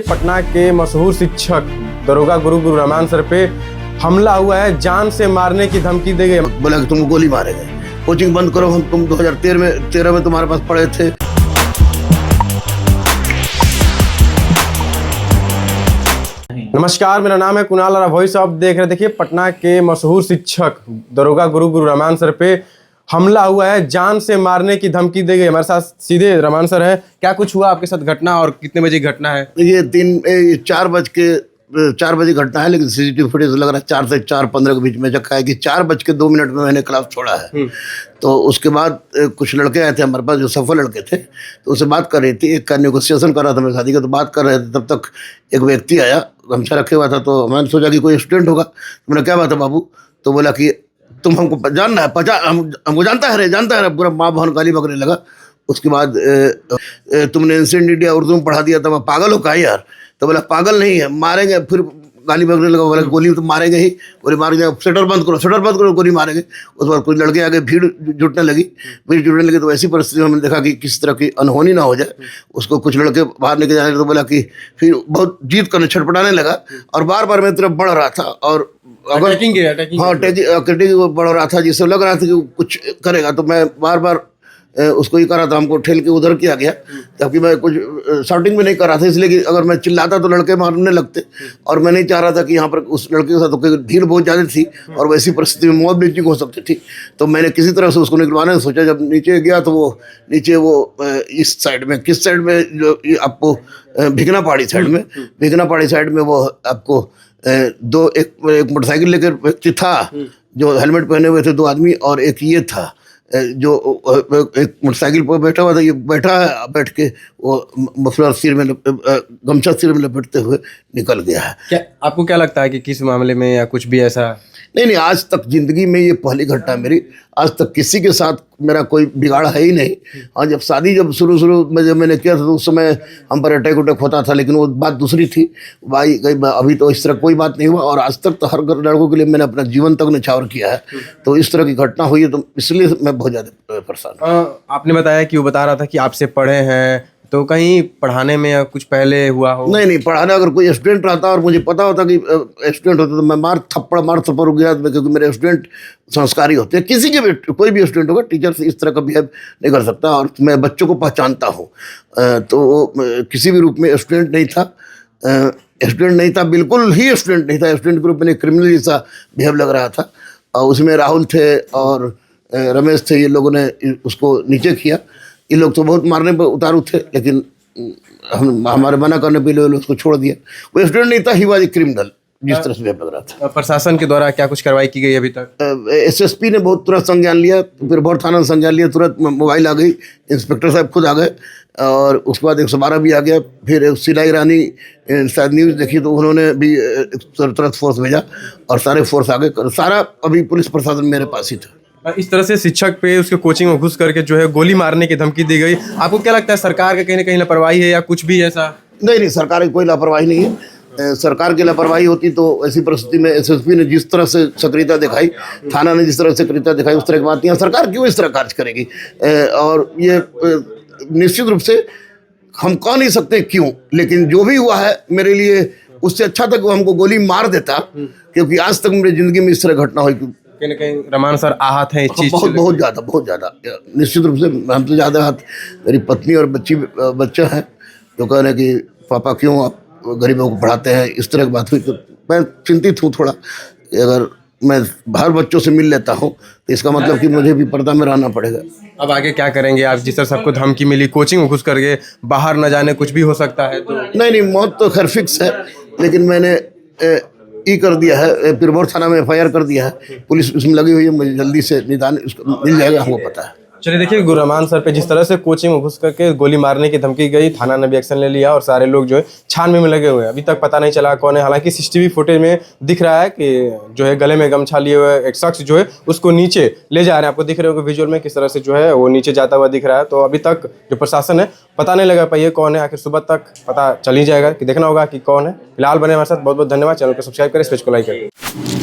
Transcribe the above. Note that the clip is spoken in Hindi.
पटना के मशहूर शिक्षक दरोगा गुरु रहमान सर पे हमला हुआ है। जान से मारने की धमकी दी गई। बोला कि तुमको गोली मारेंगे, कोचिंग बंद करो, हम तुम 2013 में तुम्हारे पास पढ़े थे। नमस्कार, मेरा नाम है कुणाल और आप वॉइस ऑफ देख रहे। देखिए, पटना के मशहूर शिक्षक दरोगा गुरु रहमान सर पे हमला हुआ है। जान से मारने की धमकी दी गई। हमारे साथ सीधे रहमान सर है। क्या कुछ हुआ आपके साथ घटना और कितने बजे घटना है? ये 4 बजे घटना है, लेकिन सीसीटीवी फुटेज लग रहा है 4 से 4:15 के बीच में जब है कि 4:02 में मैंने क्लास छोड़ा है। तो उसके बाद कुछ लड़के आए थे हमारे पास जो सफल लड़के थे, तो उससे बात कर रही थी। एक का नेगोशिएशन कर रहा था मेरी शादी का, तो बात कर रहे थे। तब तक एक व्यक्ति आया, गमछा रखे हुआ था। तो मैंने सोचा कि कोई स्टूडेंट होगा। तो मैंने क्या बात है बाबू? तो बोला कि तुम हमको जानना है, हमको जानता है। पूरा माँ बहन गाली बकने लगा। उसके बाद तुमने एंशिएंट इंडिया उर्दू में पढ़ा दिया था, मैं पागल हो का यार? तो बोला पागल नहीं है, मारेंगे। फिर गाली बकने लगा। बोला गोली तो मारेंगे ही, गोली मारेंगे, शटर बंद करो, गोली मारेंगे। उसके बाद कुछ लड़के आगे भीड़ जुटने लगी। तो ऐसी परिस्थिति में हमने देखा कि किस तरह की अनहोनी ना हो जाए। उसको कुछ लड़के बाहर लेके जाने, तो बोला कि फिर बहुत जीत करने छटपटाने लगा और बार बार मेरी तरफ बढ़ रहा था। और अटैकिंग बढ़ रहा था, जिससे लग रहा था कि कुछ करेगा। तो मैं बार बार उसको ही करा था, हमको ठेल के उधर किया गया, जबकि मैं कुछ शॉटिंग में नहीं कर रहा था। इसलिए कि अगर मैं चिल्लाता तो लड़के मारने लगते, और मैं नहीं चाह रहा था कि यहाँ पर उस लड़के के साथ तो भीड़ बहुत ज़्यादा थी और वैसी परिस्थिति में मॉब लिंचिंग हो सकती थी। तो मैंने किसी तरह से उसको निकलवाने सोचा। जब नीचे गया तो वो नीचे इस साइड में, किस साइड में, जो आपको भिगना पहाड़ी साइड में वो आपको एक मोटरसाइकिल लेकर व्यक्ति था जो हेलमेट पहने हुए थे, 2 आदमी, और एक ये था जो एक मोटरसाइकिल पर बैठा हुआ था। ये बैठ के वो मफलर गमछा सिर में लपेटते हुए निकल गया है। क्या आपको क्या लगता है कि किस मामले में या कुछ भी ऐसा? नहीं, आज तक जिंदगी में ये पहली घटना मेरी। आज तक किसी के साथ मेरा कोई बिगाड़ है ही नहीं। हाँ, जब शुरू में जब मैंने किया था तो उस समय हम पर अटैक होता था, लेकिन वो बात दूसरी थी भाई। अभी तो इस तरह कोई बात नहीं हुआ, और आज तक तो हर लड़कों के लिए मैंने अपना जीवन तक न्यौछावर किया है। तो इस तरह की घटना हुई है, तो इसलिए मैं बहुत ज़्यादा परेशान हूँ। आपने बताया कि वो बता रहा था कि आपसे पढ़े हैं, तो कहीं पढ़ाने में या कुछ पहले हुआ हो? नहीं, पढ़ाना अगर कोई स्टूडेंट रहता और मुझे पता होता कि स्टूडेंट होता, तो मैं मार थप्पड़ हो गया, क्योंकि मेरे स्टूडेंट संस्कारी होते हैं। किसी के भी कोई भी स्टूडेंट होगा, टीचर से इस तरह का बिहेव नहीं कर सकता। और मैं बच्चों को पहचानता हूँ, तो किसी भी रूप में स्टूडेंट नहीं था, बिल्कुल ही स्टूडेंट नहीं था। स्टूडेंट के रूप में क्रिमिनल जैसा बिहेव लग रहा था। और उसमें राहुल थे और रमेश थे, ये लोगों ने उसको नीचे किया। ये लोग तो बहुत मारने पर उतारू थे, लेकिन हमारे मना करने पे लोग उसको छोड़ दिया। वो स्टूडेंट नहीं था, ही वाज ए क्रिमिनल, जिस तरह से लग रहा था। प्रशासन के द्वारा क्या कुछ कार्रवाई की गई अभी तक? एसएसपी ने बहुत तुरंत संज्ञान लिया, फिर बहुत थाना ने संज्ञान लिया, तुरंत मोबाइल आ गई, इंस्पेक्टर साहब खुद आ गए, और उसके बाद 112 भी आ गया। फिर सिलाई रानी शायद न्यूज़ देखी तो उन्होंने भी तुरंत फोर्स भेजा, और सारे फोर्स आ गए। सारा अभी पुलिस प्रशासन मेरे पास ही था। इस तरह से शिक्षक पे उसके कोचिंग में घुस करके जो है गोली मारने की धमकी दी गई। आपको क्या लगता है, सरकार का कहीं ना कहीं लापरवाही है या कुछ भी ऐसा? नहीं, सरकार की कोई लापरवाही नहीं है। सरकार की लापरवाही होती तो ऐसी परिस्थिति में एसएसपी ने जिस तरह से सक्रियता दिखाई, थाना ने जिस तरह से सक्रियता दिखाई, उस तरह की बात नहीं है। सरकार क्यों इस तरह कार्य करेगी? और ये निश्चित रूप से हम कह नहीं सकते क्यों, लेकिन जो भी हुआ है मेरे लिए उससे अच्छा था कि वो हमको गोली मार देता, क्योंकि आज तक मेरी जिंदगी में इस तरह घटना हुई। कहीं ना कहीं रहमान सर आहत हैं इस चीज से? बहुत ज़्यादा निश्चित रूप से हमसे ज़्यादा आहत मेरी पत्नी और बच्चा है, जो कह रहे हैं कि पापा क्यों आप गरीबों को पढ़ाते हैं। इस तरह की बात हुई तो मैं चिंतित हूँ थोड़ा। अगर मैं बाहर बच्चों से मिल लेता हूँ तो इसका मतलब कि मुझे भी पर्दा में रहना पड़ेगा। अब आगे क्या करेंगे आप? जिस तरह सबको धमकी मिली, कोचिंग में घुस करके बाहर न जाने, कुछ भी हो सकता है तो? नहीं, मौत तो खैर फिक्स है, लेकिन मैंने कर दिया है, पिरमौर थाना में FIR कर दिया है। पुलिस उसमें लगी हुई है, मुझे जल्दी से निदान उसको मिल जाएगा, हमको पता है। चलिए, देखिए, रहमान सर पे जिस तरह से कोचिंग में घुस करके गोली मारने की धमकी गई, थाना ने भी एक्शन ले लिया और सारे लोग जो है छानबीन में लगे हुए हैं। अभी तक पता नहीं चला कौन है। हालांकि सीसीटीवी फुटेज में दिख रहा है कि जो है गले में गमछा लिए हुए एक शख्स जो है उसको नीचे ले जा रहे हैं। आपको दिख रहे होगा विजुअल में किस तरह से जो है वो नीचे जाता हुआ दिख रहा है। तो अभी तक जो प्रशासन है पता नहीं लगा पाइए कौन है। आखिर सुबह तक पता चल ही जाएगा, कि देखना होगा कि कौन है। फिलहाल बने हमारे साथ। बहुत बहुत धन्यवाद। चैनल को सब्सक्राइब करें, इस पेज को लाइक करें।